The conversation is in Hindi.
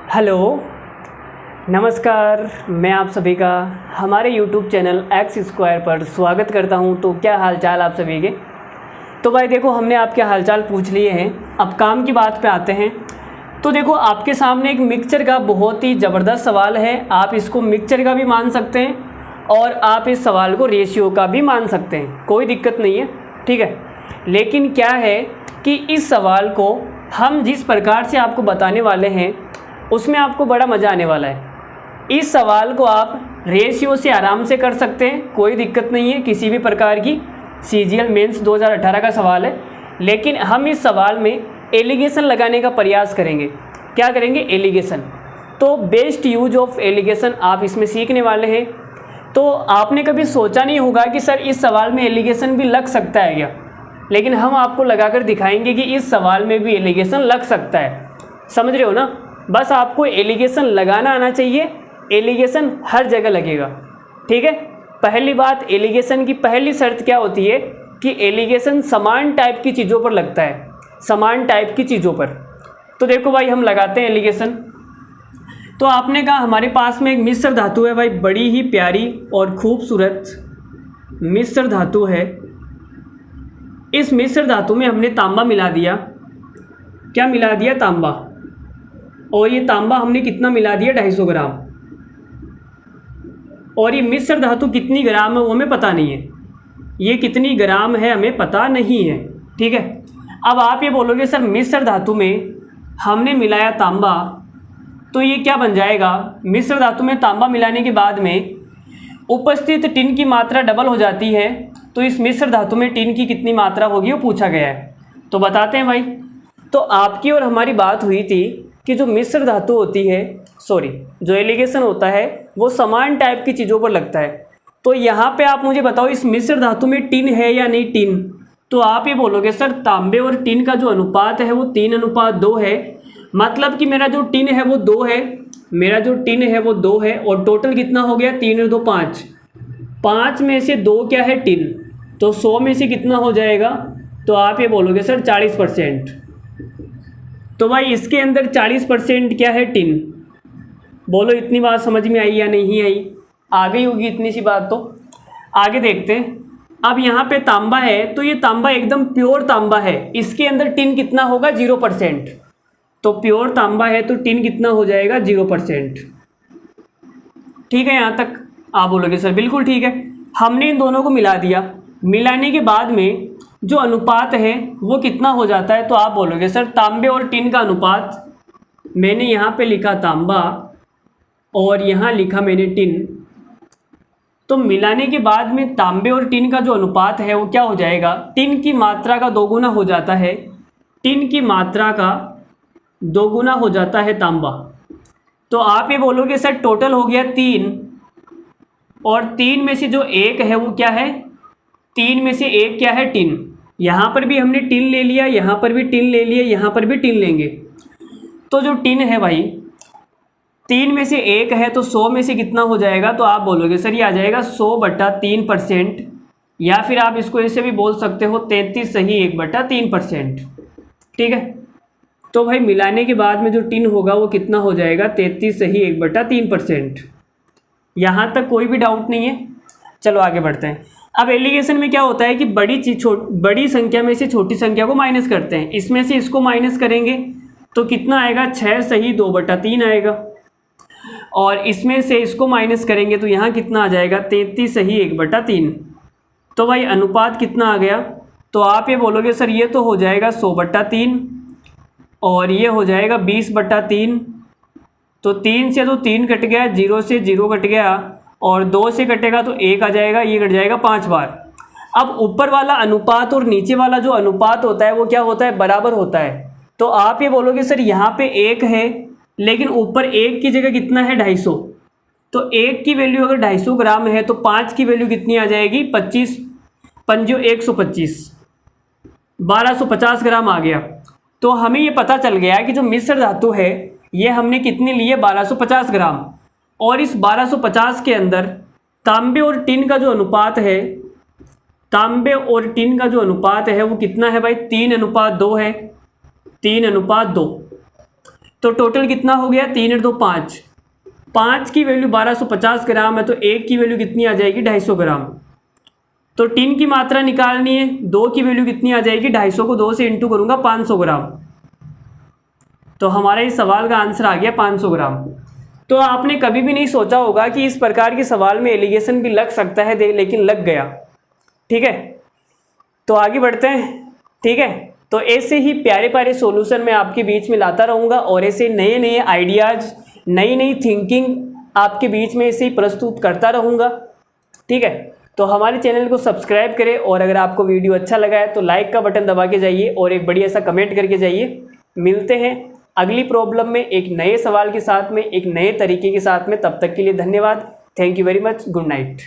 हेलो, नमस्कार। मैं आप सभी का हमारे YouTube चैनल एक्स स्क्वायर पर स्वागत करता हूं। तो क्या हालचाल आप सभी के। तो भाई देखो, हमने आपके हालचाल पूछ लिए हैं, अब काम की बात पे आते हैं। तो देखो, आपके सामने एक मिक्सचर का बहुत ही ज़बरदस्त सवाल है। आप इसको मिक्सचर का भी मान सकते हैं और आप इस सवाल को रेशियो का भी मान सकते हैं, कोई दिक्कत नहीं है, ठीक है। लेकिन क्या है कि इस सवाल को हम जिस प्रकार से आपको बताने वाले हैं उसमें आपको बड़ा मज़ा आने वाला है। इस सवाल को आप रेशियो से आराम से कर सकते हैं, कोई दिक्कत नहीं है किसी भी प्रकार की। CGL मेंस 2018 का सवाल है, लेकिन हम इस सवाल में एलिगेशन लगाने का प्रयास करेंगे। क्या करेंगे? एलिगेशन। तो बेस्ट यूज ऑफ एलिगेशन आप इसमें सीखने वाले हैं। तो आपने कभी सोचा नहीं होगा कि सर इस सवाल में एलिगेशन भी लग सकता है क्या, लेकिन हम आपको लगाकर दिखाएंगे कि इस सवाल में भी एलिगेशन लग सकता है। समझ रहे हो ना? बस आपको एलिगेशन लगाना आना चाहिए, एलिगेशन हर जगह लगेगा, ठीक है। पहली बात, एलिगेशन की पहली शर्त क्या होती है कि एलिगेशन समान टाइप की चीज़ों पर लगता है, समान टाइप की चीज़ों पर। तो देखो भाई, हम लगाते हैं एलिगेशन। तो आपने कहा हमारे पास में एक मिश्र धातु है भाई, बड़ी ही प्यारी और खूबसूरत मिश्र धातु है। इस मिश्र धातु में हमने तांबा मिला दिया। क्या मिला दिया? तांबा। और ये तांबा हमने कितना मिला दिया? 250 ग्राम। और ये मिश्र धातु कितनी ग्राम है वो हमें पता नहीं है, ये कितनी ग्राम है हमें पता नहीं है, ठीक है। अब आप ये बोलोगे सर मिश्र धातु में हमने मिलाया तांबा, तो ये क्या बन जाएगा? मिश्र धातु में तांबा मिलाने के बाद में उपस्थित टिन की मात्रा डबल हो जाती है। तो इस मिश्र धातु में टिन की कितनी मात्रा होगी वो पूछा गया है, तो बताते हैं भाई। तो आपकी और हमारी बात हुई थी कि जो मिश्र धातु होती है, जो एलिगेशन होता है वो समान टाइप की चीज़ों पर लगता है। तो यहाँ पे आप मुझे बताओ इस मिश्र धातु में टिन है या नहीं टिन? तो आप ये बोलोगे सर तांबे और टिन का जो अनुपात है वो 3:2 है, मतलब कि मेरा जो टिन है वो 2 है, मेरा जो टिन है वो 2 है। और टोटल कितना हो गया? 3 और 2 5, 5 में से 2 क्या है? टिन। तो 100 में से कितना हो जाएगा? तो आप ये बोलोगे सर 40%। तो भाई इसके अंदर 40% क्या है? टिन। बोलो इतनी बात समझ में आई या नहीं आई? आ गई होगी इतनी सी बात। तो आगे देखते हैं। अब यहाँ पे तांबा है, तो ये तांबा एकदम प्योर तांबा है, इसके अंदर टिन कितना होगा? 0%। तो प्योर तांबा है तो टिन कितना हो जाएगा? 0%। ठीक है, यहाँ तक आप बोलोगे सर बिल्कुल ठीक है। हमने इन दोनों को मिला दिया, मिलाने के बाद में जो अनुपात है वो कितना हो जाता है? तो आप बोलोगे सर तांबे और टिन का अनुपात, मैंने यहाँ पे लिखा तांबा और यहाँ लिखा मैंने टिन। तो मिलाने के बाद में तांबे और टिन का जो अनुपात है वो क्या हो जाएगा? टिन की मात्रा का 2 गुना हो जाता है, टिन की मात्रा का 2 गुना हो जाता है तांबा। तो आप ये बोलोगे सर टोटल हो गया 3, और 3 में से जो 1 है वो क्या है? 3 में से 1 क्या है? टिन। यहाँ पर भी हमने टिन ले लिया, यहाँ पर भी टिन ले लिया, यहाँ पर भी टिन लेंगे। तो जो टिन है भाई 3 में से 1 है, तो 100 में से कितना हो जाएगा? तो आप बोलोगे सर ये आ जाएगा 100/3%, या फिर आप इसको ऐसे भी बोल सकते हो 33 सही 1/3%, ठीक है। तो भाई मिलाने के बाद में जो टिन होगा वो कितना हो जाएगा? 33 सही 1/3%। यहाँ तक कोई भी डाउट नहीं है? चलो आगे बढ़ते हैं। अब एलिगेशन में क्या होता है कि बड़ी संख्या में से छोटी संख्या को माइनस करते हैं। इसमें से इसको माइनस करेंगे तो कितना आएगा? 6 सही 2/3 आएगा। और इसमें से इसको माइनस करेंगे तो यहाँ कितना आ जाएगा? 33 सही 1/3। तो भाई अनुपात कितना आ गया? तो आप ये बोलोगे सर ये तो हो जाएगा 100/3 और ये हो जाएगा 20/3। तो 3 से तो 3 कट गया, 0 से 0 कट गया, और 2 से कटेगा तो 1 आ जाएगा, ये कट जाएगा 5 बार। अब ऊपर वाला अनुपात और नीचे वाला जो अनुपात होता है वो क्या होता है? बराबर होता है। तो आप ये बोलोगे सर यहाँ पे 1 है, लेकिन ऊपर 1 की जगह कितना है? 250। तो 1 की वैल्यू अगर 250 ग्राम है तो 5 की वैल्यू कितनी आ जाएगी? 25 पंजो 125, 1250 ग्राम आ गया। तो हमें ये पता चल गया कि जो मिश्र धातु है ये हमने कितनी ली है? 1250 ग्राम। और इस 1250 के अंदर तांबे और टिन का जो अनुपात है, तांबे और टिन का जो अनुपात है वो कितना है भाई? 3:2 है, 3:2। तो टोटल कितना हो गया, 3 और 2 5, 5 की वैल्यू 1250 ग्राम है, तो 1 की वैल्यू कितनी आ जाएगी, 250 ग्राम। तो टिन की मात्रा निकालनी है, 2 की वैल्यू कितनी आ जाएगी, 250 को 2 से इंटू करूँगा 500 ग्राम। तो हमारा इस सवाल का आंसर आ गया 500 ग्राम। तो आपने कभी भी नहीं सोचा होगा कि इस प्रकार के सवाल में एलिगेशन भी लग सकता है, लेकिन लग गया। ठीक है, तो आगे बढ़ते हैं। ठीक है, तो ऐसे ही प्यारे प्यारे सॉल्यूशन मैं आपके बीच में लाता रहूँगा और ऐसे नए नए आइडियाज़, नई नई थिंकिंग आपके बीच में ऐसे ही प्रस्तुत करता रहूँगा। ठीक है, तो हमारे चैनल को सब्सक्राइब करें और अगर आपको वीडियो अच्छा लगा है तो लाइक का बटन दबा के जाइए और एक बढ़िया सा कमेंट करके जाइए। मिलते हैं अगली प्रॉब्लम में एक नए सवाल के साथ में, एक नए तरीके के साथ में। तब तक के लिए धन्यवाद। Thank you very much. Good night.